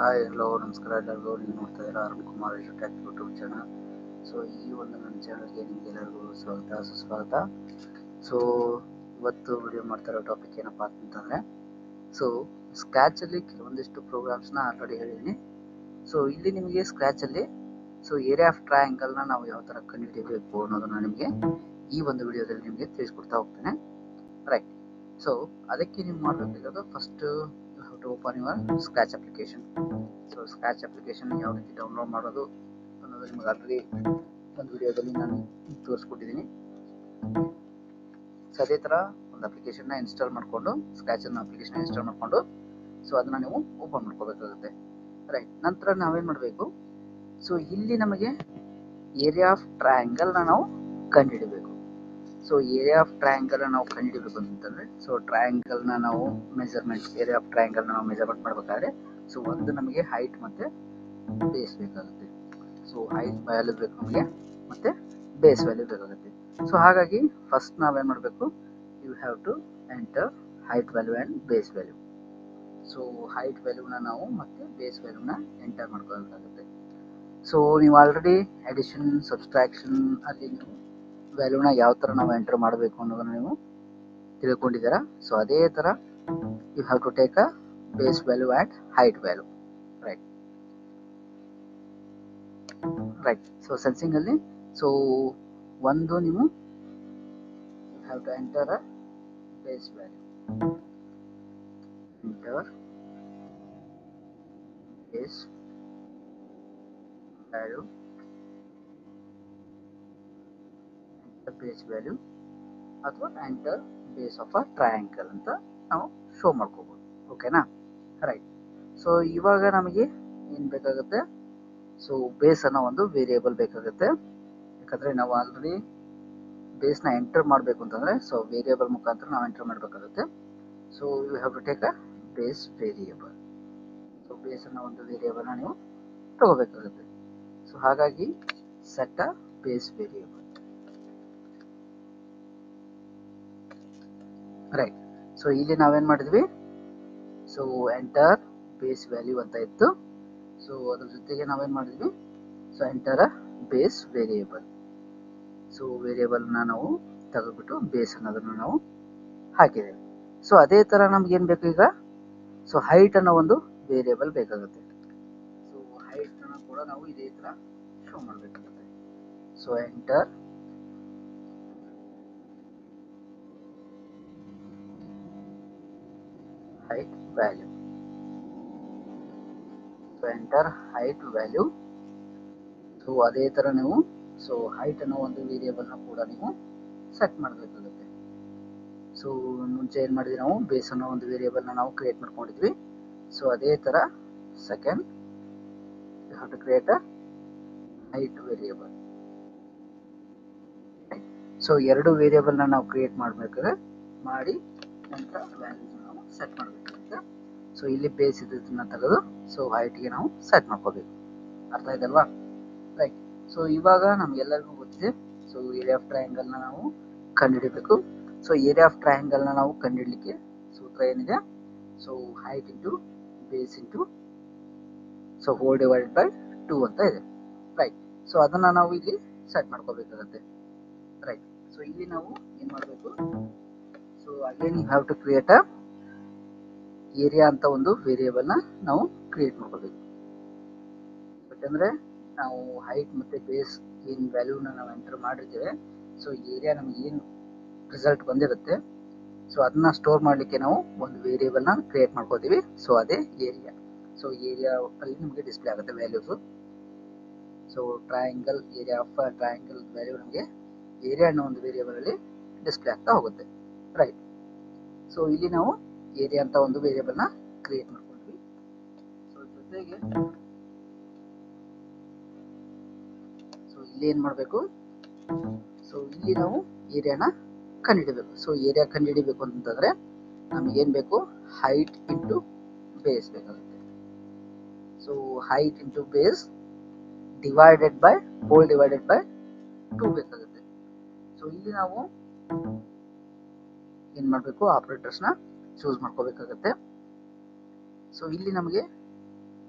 Hi hello ನಮಸ್ಕಾರ ಎಲ್ಲರಿಗೂ. ನೀವು ನೋಡ್ತಾ ಇದ್ದೀರಾ Arun Kumar tech YouTube channel. So ಈ ಒಂದು ನನ್ನ ಚಾನಲ್ಗೆ ನಿಮ್ಗೆ ಎಲ್ಲರಿಗೂ ಸ್ವಾಗತ ಸುಸ್ವಾಗತ. ಸೊ ಇವತ್ತು ವಿಡಿಯೋ ಮಾಡ್ತಾ ಇರೋ ಟಾಪಿಕ್ ಏನಪ್ಪ ಅಂತಂದರೆ, ಸೊ ಸ್ಕ್ರ್ಯಾಚಲ್ಲಿ ಕೆಲವೊಂದಿಷ್ಟು ಪ್ರೋಗ್ರಾಮ್ಸ್ನ ಆಲ್ರೆಡಿ ಹೇಳಿದ್ದೀನಿ. ಸೊ ಇಲ್ಲಿ ನಿಮಗೆ ಸ್ಕ್ರ್ಯಾಚಲ್ಲಿ ಸೊ ಏರಿಯಾ ಆಫ್ ಟ್ರಯಾಂಗಲ್ನ ನಾವು ಯಾವ ಥರ ಕಂಡುಹಿಡಿಯಬೇಕು ಅನ್ನೋದನ್ನು ನಿಮಗೆ ಈ ಒಂದು ವಿಡಿಯೋದಲ್ಲಿ ನಿಮಗೆ ತಿಳಿಸ್ಕೊಡ್ತಾ ಹೋಗ್ತೇನೆ. ರೈಟ್. ಸೊ ಅದಕ್ಕೆ ನೀವು ಮಾಡಬೇಕಾಗೋದು first to open your scratch application. So scratch application ಯಾವ ರೀತಿ ಡೌನ್ಲೋಡ್ ಮಾಡೋದು ಅನ್ನೋದು ನಿಮಗೆ ಆಲ್ರೆಡಿ ಒಂದು ವಿಡಿಯೋದಲ್ಲಿ ನಾನು ತೋರಿಸ್ಕೊಟ್ಟಿದ್ದೀನಿ. ಸೊ ಅದೇ ಥರ ಒಂದು ಅಪ್ಲಿಕೇಶನ್ನ ಇನ್ಸ್ಟಾಲ್ ಮಾಡಿಕೊಂಡು ಸ್ಕ್ರ್ಯಾಚನ್ನು ಅಪ್ಲಿಕೇಶನ್ ಇನ್ಸ್ಟಾಲ್ ಮಾಡಿಕೊಂಡು ಸೊ ಅದನ್ನು ನೀವು ಓಪನ್ ಮಾಡ್ಕೋಬೇಕಾಗುತ್ತೆ. ರೈಟ್. ನಂತರ ನಾವೇನು ಮಾಡಬೇಕು, ಸೊ ಇಲ್ಲಿ ನಮಗೆ ಏರಿಯಾ ಆಫ್ ಟ್ರಯಾಂಗಲ್ನ ನಾವು ಕಂಡುಹಿಡಬೇಕು. ಸೊ ಏರಿಯಾ ಆಫ್ ಟ್ರಯಾಂಗಲ್ ನಾವು ಕಂಡುಹಿಡಬೇಕು ಅಂತಂದರೆ, ಸೊ ಟ್ರಯಾಂಗಲ್ನ ನಾವು ಮೆಜರ್ಮೆಂಟ್ ಏರಿಯಾ ಆಫ್ ಟ್ರಯಾಂಗಲ್ನ ನಾವು ಮೆಜರ್ಮೆಂಟ್ ಮಾಡಬೇಕಾದ್ರೆ ಸೊ ಒಂದು ನಮಗೆ ಹೈಟ್ ಮತ್ತು ಬೇಸ್ ಬೇಕಾಗುತ್ತೆ. ಸೊ ಹೈಟ್ ವ್ಯಾಲ್ಯೂ ಬೇಕು ನಮಗೆ ಮತ್ತು ಬೇಸ್ ವ್ಯಾಲ್ಯೂ ಬೇಕಾಗುತ್ತೆ. ಸೊ ಹಾಗಾಗಿ ಫಸ್ಟ್ ನಾವೇನು ಮಾಡಬೇಕು, you have to enter height value and base value. So height ವ್ಯಾಲ್ಯೂನ ನಾವು ಮತ್ತು ಬೇಸ್ ವ್ಯಾಲ್ಯೂನ ಎಂಟರ್ ಮಾಡ್ಕೋಬೇಕಾಗುತ್ತೆ. ಸೊ ನೀವು ಆಲ್ರೆಡಿ ಅಡಿಷನ್ ಸಬ್ಸ್ಟ್ರಾಕ್ಷನ್ ಅಲ್ಲಿ ನೀವು ವ್ಯಾಲ್ಯೂನ ಯಾವ ಥರ ನಾವು ಎಂಟರ್ ಮಾಡಬೇಕು ಅನ್ನೋದನ್ನು ನೀವು ತಿಳ್ಕೊಂಡಿದ್ದೀರಾ. ಸೊ ಅದೇ ಥರ you have to take a base value and height value. Right. Right. So ಸೆನ್ಸಿಂಗಲ್ಲಿ ಸೊ ಒಂದು ನೀವು you have to enter a base value. Enter base value, base value ಅಥವಾ enter base of a triangle ಅಂತ ನಾವು show ಮಾಡ್ಕೋಬೋದು. ಓಕೆನಾ? Right. So ಇವಾಗ ನಮಗೆ ಏನು ಬೇಕಾಗುತ್ತೆ, ಸೊ ಬೇಸ್ ಅನ್ನೋ ಒಂದು ವೇರಿಯೇಬಲ್ ಬೇಕಾಗುತ್ತೆ. ಯಾಕಂದರೆ ನಾವು ಆಲ್ರೆಡಿ ಬೇಸ್ನ ಎಂಟರ್ ಮಾಡಬೇಕು ಅಂತಂದರೆ ಸೊ ವೇರಿಯೇಬಲ್ ಮುಖಾಂತರ ನಾವು ಎಂಟರ್ ಮಾಡಬೇಕಾಗುತ್ತೆ. So you have to take a base variable. So base ಅನ್ನೋ ಒಂದು ವೇರಿಯೇಬಲ್ನ ನೀವು ತಗೋಬೇಕಾಗುತ್ತೆ. ಸೊ ಹಾಗಾಗಿ set a base variable. Right. So ಇಲ್ಲಿ ನಾವೇನು ಮಾಡಿದ್ವಿ, ಸೊ ಎಂಟರ್ ಬೇಸ್ ವ್ಯಾಲ್ಯೂ ಅಂತ ಇತ್ತು. ಸೊ ಅದ್ರ ಜೊತೆಗೆ ನಾವೇನು ಮಾಡಿದ್ವಿ, so enter a base variable. So ವೇರಿಯೇಬಲ್ನ ನಾವು ತೆಗೆದುಬಿಟ್ಟು ಬೇಸ್ ಅನ್ನೋದನ್ನು ನಾವು ಹಾಕಿದ್ದೇವೆ. ಸೊ ಅದೇ ಥರ ನಮ್ಗೇನು ಬೇಕು ಈಗ, ಸೊ ಹೈಟ್ ಅನ್ನೋ ಒಂದು ವೇರಿಯೇಬಲ್ ಬೇಕಾಗುತ್ತೆ. ಸೊ ಹೈಟನ್ನು ಕೂಡ ನಾವು ಇದೇ ಥರ ಶೋ ಮಾಡಬೇಕಾಗುತ್ತೆ. So enter height value. So enter height value. So ಅದೇ ಥರ ನೀವು ಸೊ ಹೈಟ್ ಅನ್ನೋ ಒಂದು ವೇರಿಯೇಬಲ್ನ ಕೂಡ ನೀವು ಸೆಟ್ ಮಾಡಬೇಕಾಗುತ್ತೆ. ಸೊ ಮುಂಚೆ ಏನು ಮಾಡಿದ್ವಿ, ನಾವು ಬೇಸ್ ಅನ್ನೋ ಒಂದು ವೇರಿಯೇಬಲ್ನ ನಾವು ಕ್ರಿಯೇಟ್ ಮಾಡ್ಕೊಂಡಿದ್ವಿ. ಸೊ ಅದೇ ಥರ second you have to create a height variable. So ಎರಡು ವೇರಿಯೇಬಲ್ನ ನಾವು ಕ್ರಿಯೇಟ್ ಮಾಡಬೇಕಾದ್ರೆ ಮಾಡಿ ನಂತರ ವ್ಯಾಲ್ಯೂಸ್ನ ನಾವು ಸೆಟ್ ಮಾಡಬೇಕಾಗುತ್ತೆ. ಸೊ ಇಲ್ಲಿ ಬೇಸ್ ಇದ್ದದನ್ನ ತೆಗೆದು ಸೊ ಹೈಟ್ಗೆ ನಾವು ಸೆಟ್ ಮಾಡ್ಕೋಬೇಕು. ಅರ್ಥ ಆಯ್ತಲ್ವಾ? ರೈಟ್. ಸೊ ಇವಾಗ ನಮಗೆಲ್ಲರಿಗೂ ಗೊತ್ತಿದೆ, ಸೊ ಏರಿಯಾ ಆಫ್ ಟ್ರಯಾಂಗಲ್ನ ನಾವು ಕಂಡುಹಿಡಬೇಕು. ಸೊ ಏರಿಯಾ ಆಫ್ ಟ್ರಯಾಂಗಲ್ನ ನಾವು ಕಂಡುಹಿಡಲಿಕ್ಕೆ ಸೂತ್ರ ಏನಿದೆ, so height into base into so hole divided by 2 ಅಂತ ಇದೆ. ರೈಟ್. ಸೊ ಅದನ್ನು ನಾವು ಇಲ್ಲಿ ಸೆಟ್ ಮಾಡ್ಕೋಬೇಕಾಗುತ್ತೆ. ರೈಟ್. ಸೊ ಇಲ್ಲಿ ನಾವು ಏನು ಮಾಡಬೇಕು, so again you have to create a area ಅಂತ ಒಂದು ವೇರಿಯೇಬಲ್ನ ನಾವು ಕ್ರಿಯೇಟ್ ಮಾಡ್ಕೋಬೇಕು. ಯಾಕಂದರೆ ನಾವು ಹೈಟ್ ಮತ್ತು ಬೇಸ್ ಏನು ವ್ಯಾಲ್ಯೂನ ನಾವು ಎಂಟರ್ ಮಾಡಿರ್ತೇವೆ, ಸೊ ಏರಿಯಾ ನಮಗೆ ಏನು ರಿಸಲ್ಟ್ ಬಂದಿರುತ್ತೆ ಸೊ ಅದನ್ನ ಸ್ಟೋರ್ ಮಾಡಲಿಕ್ಕೆ ನಾವು ಒಂದು ವೇರಿಯೇಬಲ್ನ ಕ್ರಿಯೇಟ್ ಮಾಡ್ಕೋತೀವಿ. ಸೊ ಅದೇ ಏರಿಯಾ. ಸೊ ಏರಿಯಾ ಅಲ್ಲಿ ನಮಗೆ ಡಿಸ್ಪ್ಲೇ ಆಗುತ್ತೆ values. So triangle area of triangle value ನಮಗೆ ಏರಿಯಾ ಅನ್ನೋ ಒಂದು ವೇರಿಯೇಬಲಲ್ಲಿ ಡಿಸ್ಪ್ಲೇ ಆಗ್ತಾ ಹೋಗುತ್ತೆ. ರೈಟ್. ಸೊ ಇಲ್ಲಿ ನಾವು ಏರಿಯಾ ಅಂತ ಒಂದು ವೇರಿಯೇಬಲ್ನ ಕ್ರಿಯೇಟ್ ಮಾಡ್ಕೊಂಡ್ವಿ. ಸೊ ಜೊತೆಗೆ ಸೊ ಇಲ್ಲಿ ಏನು ಮಾಡಬೇಕು, ಸೊ ಇಲ್ಲಿ ನಾವು ಏರಿಯಾನ ಕಂಡುಹಿಡಬೇಕು. ಸೊ ಏರಿಯಾ ಕಂಡುಹಿಡಬೇಕು ಅಂತಂದರೆ ನಮಗೇನು ಬೇಕು, ಹೈಟ್ ಇಂಟು ಬೇಸ್ ಬೇಕಾಗುತ್ತೆ. So height into base divided by hole divided by 2 ಬೇಕಾಗುತ್ತೆ. ಸೊ ಇಲ್ಲಿ ನಾವು ಏನು ಮಾಡಬೇಕು, ಆಪರೇಟರ್ಸ್ನ ಚೂಸ್ ಮಾಡ್ಕೋಬೇಕಾಗುತ್ತೆ. ಸೊ ಇಲ್ಲಿ ನಮಗೆ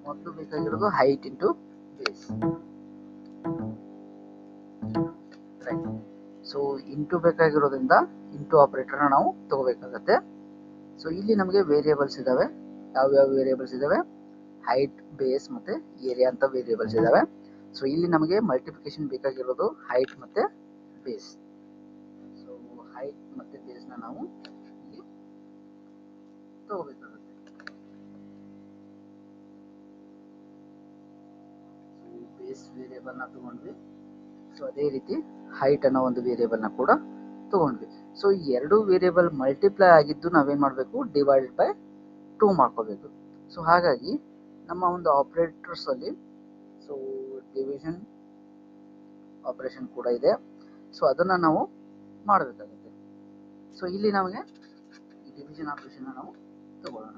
ಮೊದಲು ಬೇಕಾಗಿರೋದು height into base, right. So into ಬೇಕಾಗಿರೋದ್ರಿಂದ ಇಂಟು ಆಪರೇಟರ್ನ ನಾವು ತಗೋಬೇಕಾಗತ್ತೆ. ಸೊ ಇಲ್ಲಿ ನಮಗೆ ವೇರಿಯೇಬಲ್ಸ್ ಇದಾವೆ. ಯಾವ್ಯಾವ ವೇರಿಯೇಬಲ್ಸ್ ಇದಾವೆ? ಹೈಟ್, ಬೇಸ್ ಮತ್ತೆ ಏರಿಯಾ ಅಂತ ವೇರಿಯೇಬಲ್ಸ್ ಇದಾವೆ. ಸೊ ಇಲ್ಲಿ ನಮಗೆ ಮಲ್ಟಿಪ್ಲಿಕೇಶನ್ ಬೇಕಾಗಿರೋದು ಹೈಟ್ ಮತ್ತೆ ಬೇಸ್. ಸೊ ಹೈಟ್ ಮತ್ತೆ ಬೇಸ್ ನ ನಾವು ಇಲ್ಲಿ ತಗೋಬೇಕಾಗುತ್ತೆ. ಬೇಸ್ ವೇರಿಯೇಬಲ್ ನ ತಗೊಂಡ್ವಿ. ಸೊ ಅದೇ ರೀತಿ ಹೈಟ್ ಅನ್ನೋ ಒಂದು ವೇರಿಯೇಬಲ್ ನ ಕೂಡ ತಗೊಂಡ್ವಿ. ಸೊ ಈ ಎರಡು ವೇರಿಯೇಬಲ್ ಮಲ್ಟಿಪ್ಲೈ ಆಗಿದ್ದು ನಾವೇನ್ ಮಾಡಬೇಕು? ಡಿವೈಡೆಡ್ ಬೈ 2 ಮಾಡ್ಕೋಬೇಕು. ಸೊ ಹಾಗಾಗಿ ನಮ್ಮ ಒಂದು ಆಪರೇಟರ್ಸ್ ಅಲ್ಲಿ ಸೊ ಡಿವಿಷನ್ ಆಪರೇಷನ್ ಕೂಡ ಇದೆ. ಸೊ ಅದನ್ನ ನಾವು ಮಾಡಬೇಕಾಗುತ್ತೆ. ಸೊ ಇಲ್ಲಿ ನಮಗೆ ಈ ಡಿವಿಷನ್ ಆಪರೇಷನ್ ನಾವು ತಗೊಳ್ಳೋಣ.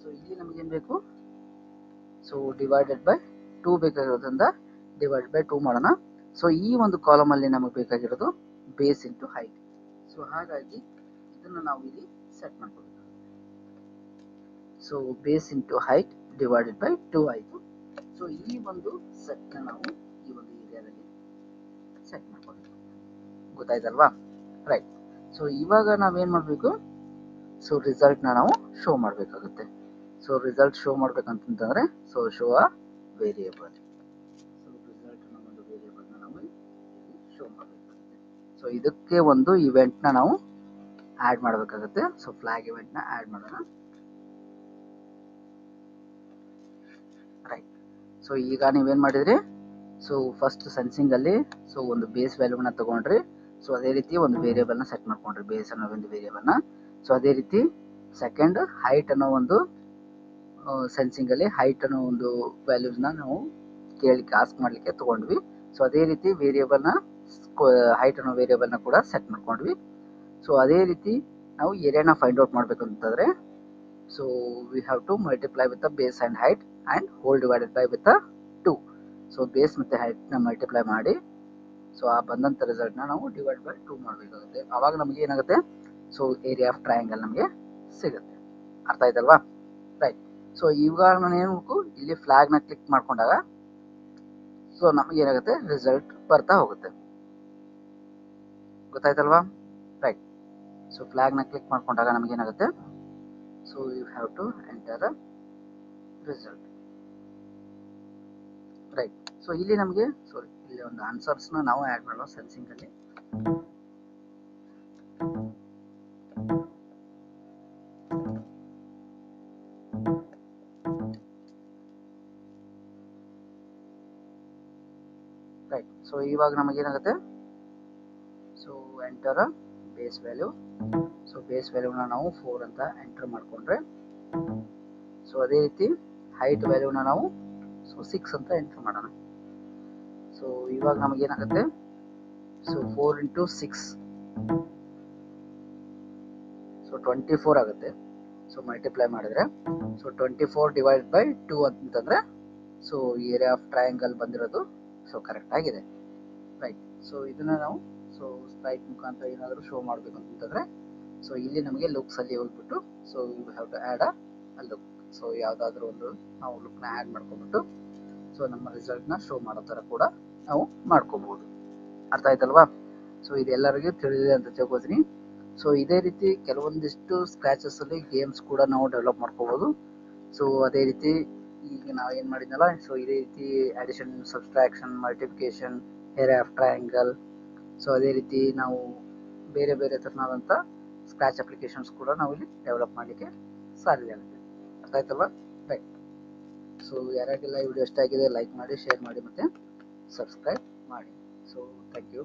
ಸೊ ಇಲ್ಲಿ ನಮಗೆ ಏನ್ ಬೇಕು? ಸೊ ಡಿವೈಡೆಡ್ ಬೈ 2 ಬೇಕಾಗಿರೋದ್ರಿಂದ ಡಿವೈಡ್ ಬೈ 2 ಮಾಡೋಣ. ಸೊ ಈ ಒಂದು ಕಾಲಮ್ ಅಲ್ಲಿ ನಮಗೆ ಬೇಕಾಗಿರೋದು ಬೇಸ್ ಇಂಟು ಹೈಟ್. ಸೊ ಹಾಗಾಗಿ ಇದನ್ನ ನಾವು ಇಲ್ಲಿ ಸೆಟ್ ಮಾಡ್ಕೋಬೇಕು. So base into height divided by 2 ಆಯಿತು. ಸೊ ಈ ಒಂದು ಸೆಟ್ ನ ನಾವು ಈ ಒಂದು ಏರಿಯಾದಲ್ಲಿ ಸೆಟ್ ಮಾಡ್ಕೋಬೇಕು. ಗೊತ್ತಾಯ್ತಲ್ವಾ? ರೈಟ್. ಸೊ ಇವಾಗ ನಾವೇನ್ ಮಾಡಬೇಕು? ಸೊ ರಿಸಲ್ಟ್ ನ ನಾವು ಶೋ ಮಾಡಬೇಕಾಗುತ್ತೆ. ಸೊ ರಿಸಲ್ಟ್ ಶೋ ಮಾಡ್ಬೇಕಂತಂದ್ರೆ so show a variable. So result ನ ಒಂದು ವೇರಿಯೇಬಲ್ ನ ನಾವು ಶೋ ಮಾಡಬೇಕಾಗುತ್ತೆ. ಸೊ ಇದಕ್ಕೆ ಒಂದು ಇವೆಂಟ್ ನ ನಾವು ಆಡ್ ಮಾಡಬೇಕಾಗುತ್ತೆ. ಸೊ ಫ್ಲಾಗ್ ಇವೆಂಟ್ ನ ಆಡ್ ಮಾಡೋಣ. ರೈಟ್. ಸೊ ಈಗ ನೀವೇನ್ ಮಾಡಿದ್ರಿ? ಸೊ ಫಸ್ಟ್ ಸೆನ್ಸಿಂಗ್ ಅಲ್ಲಿ ಸೊ ಒಂದು ಬೇಸ್ ವ್ಯಾಲ್ಯೂನ ತಗೊಂಡ್ರಿ. ಸೊ ಅದೇ ರೀತಿ ಒಂದು ವೇರಿಯೇಬಲ್ ನ ಸೆಟ್ ಮಾಡ್ಕೊಂಡ್ರಿ, ಬೇಸ್ ಅನ್ನೋ ಒಂದು ವೇರಿಯೇಬಲ್ ನ. ಸೊ ಅದೇ ರೀತಿ ಸೆಕೆಂಡ್ ಹೈಟ್ ಅನ್ನೋ ಒಂದು ಸೆನ್ಸಿಂಗ್ ಅಲ್ಲಿ ಹೈಟ್ ಅನ್ನೋ ಒಂದು ವ್ಯಾಲ್ಯೂಸ್ ನ ನಾವು ಕೇಳಿಕ್ಕೆ ಆಸ್ಕ್ ಮಾಡ್ಲಿಕ್ಕೆ ತಗೊಂಡ್ವಿ. ಸೊ ಅದೇ ರೀತಿ ವೇರಿಯೇಬಲ್ ನ ಹೈಟ್ ಅನ್ನೋ ವೇರಿಯೇಬಲ್ ನ ಕೂಡ ಸೆಟ್ ಮಾಡ್ಕೊಂಡ್ವಿ. ಸೊ ಅದೇ ರೀತಿ ನಾವು ಏರಿಯಾನ ಫೈಂಡ್ ಔಟ್ ಮಾಡ್ಬೇಕಂತಂದ್ರೆ so we have to multiply with the base and height and whole divided by with 2. So base ಮತ್ತೆ ಹೈಟ್ ನ ಮಲ್ಟಿಪ್ಲೈ ಮಾಡಿ ಸೊ ಆ ಬಂದಂತ ರಿಸಲ್ಟ್ ನ ನಾವು ಡಿವೈಡ್ ಬೈ 2 ಮಾಡಬೇಕಾಗುತ್ತೆ. ಅವಾಗ ನಮಗೆ ಏನಾಗುತ್ತೆ? ಸೊ ಏರಿಯಾ ಆಫ್ ಟ್ರಯಾಂಗಲ್ ನಮಗೆ ಸಿಗುತ್ತೆ. ಅರ್ಥ ಆಯ್ತಲ್ವಾ? ರೈಟ್. ಸೊ ಇವಾಗ ನಾನು ಏನು ಮಾಡಬೇಕು? ಇಲ್ಲಿ ಫ್ಲಾಗ್ ನ ಕ್ಲಿಕ್ ಮಾಡ್ಕೊಂಡಾಗ ಸೊ ನಮಗೆ ಏನಾಗುತ್ತೆ? ರಿಸಲ್ಟ್ ಬರ್ತಾ ಹೋಗುತ್ತೆ. ಗೊತ್ತಾಯ್ತಲ್ವಾ? ರೈಟ್. ಸೊ ಫ್ಲಾಗ್ ನ ಕ್ಲಿಕ್ ಮಾಡ್ಕೊಂಡಾಗ ನಮಗೆ ಏನಾಗುತ್ತೆ? So you have to enter result. Right. So ಇಲ್ಲಿ ನಮಗೆ ಸಾರಿ ಇಲ್ಲಿ ಒಂದು ಆನ್ಸರ್ಸ್ ನ ನಾವು ಆಡ್ ಮಾಡೋಣ ಸೆನ್ಸಿಂಗ್ ಅಲ್ಲಿ. ರೈಟ್. ಸೊ ಇವಾಗ ನಮಗೆ ಏನಾಗುತ್ತೆ? So enter base value. So base ವ್ಯಾಲ್ಯೂನ ನಾವು 4 ಅಂತ ಎಂಟರ್ ಮಾಡ್ಕೊಂಡ್ರೆ ಸೊ ಅದೇ ರೀತಿ ಹೈಟ್ ವ್ಯಾಲ್ಯೂನ ನಾವು ಸೊ 6 ಅಂತ ಎಂಟರ್ ಮಾಡೋಣ. ಸೊ ಇವಾಗ ನಮಗೆ ಏನಾಗುತ್ತೆ? ಸೊ 4 ಇಂಟು 6 ಸೊ 24 ಆಗುತ್ತೆ. ಸೊ ಮಲ್ಟಿಪ್ಲೈ ಮಾಡಿದ್ರೆ ಸೊ 24 ಡಿವೈಡ್ ಬೈ 2 ಅಂತಂದ್ರೆ ಸೊ ಏರಿಯಾ ಆಫ್ ಟ್ರಯಾಂಗಲ್ ಬಂದಿರೋದು ಸೊ ಕರೆಕ್ಟ್ ಆಗಿದೆ. ರೈಟ್. ಸೊ ಇದನ್ನ ನಾವು ಸೊ ಸ್ಲೈಡ್ ಮುಖಾಂತರ ಏನಾದರೂ ಶೋ ಮಾಡಬೇಕು ಅಂತಂದ್ರೆ ಸೊ ಇಲ್ಲಿ ನಮಗೆ ಲುಕ್ಸ್ ಅಲ್ಲಿ ಹೋಗ್ಬಿಟ್ಟು so you have to add a look. So ಯಾವ್ದಾದ್ರು ಒಂದು ನಾವು ಲುಕ್ ನ ಆಡ್ ಮಾಡ್ಕೊಂಡ್ಬಿಟ್ಟು ಸೊ ನಮ್ಮ ರಿಸಲ್ಟ್ ನ ಶೋ ಮಾಡೋ ತರ ಕೂಡ ನಾವು ಮಾಡ್ಕೋಬಹುದು. ಅರ್ಥ ಆಯ್ತಲ್ವಾ? ಸೊ ಇದೆಲ್ಲರಿಗೂ ತಿಳಿದಿದೆ ಅಂತ ತಿಳ್ಕೊತೀನಿ. ಸೊ ಇದೇ ರೀತಿ ಕೆಲವೊಂದಿಷ್ಟು ಸ್ಕ್ರಾಚಸ್ ಅಲ್ಲಿ ಗೇಮ್ಸ್ ಕೂಡ ನಾವು ಡೆವಲಪ್ ಮಾಡ್ಕೋಬಹುದು. ಸೊ ಅದೇ ರೀತಿ ಈಗ ನಾವು ಏನ್ ಮಾಡಿದ್ನಲ್ಲ ಸೊ ಇದೇ ರೀತಿ addition, subtraction, multiplication, area of triangle so ಅದೇ ರೀತಿ ನಾವು ಬೇರೆ ಬೇರೆ ತರನಾದಂತ ಸ್ಕ್ರಾಚ್ ಅಪ್ಲಿಕೇಶನ್ಸ್ ಕೂಡ ನಾವು ಇಲ್ಲಿ ಡೆವಲಪ್ ಮಾಡಲಿಕ್ಕೆ ಸಾಧ್ಯ ಆಗುತ್ತೆ. ಅರ್ಥ ಆಯ್ತಲ್ವಾ? ರೈಟ್. ಸೊ ಯಾರಿಗೆಲ್ಲ ಈ ವಿಡಿಯೋ ಇಷ್ಟ ಆಗಿದೆ ಲೈಕ್ ಮಾಡಿ, ಶೇರ್ ಮಾಡಿ ಮತ್ತೆ ಸಬ್ಸ್ಕ್ರೈಬ್ ಮಾಡಿ. So thank you.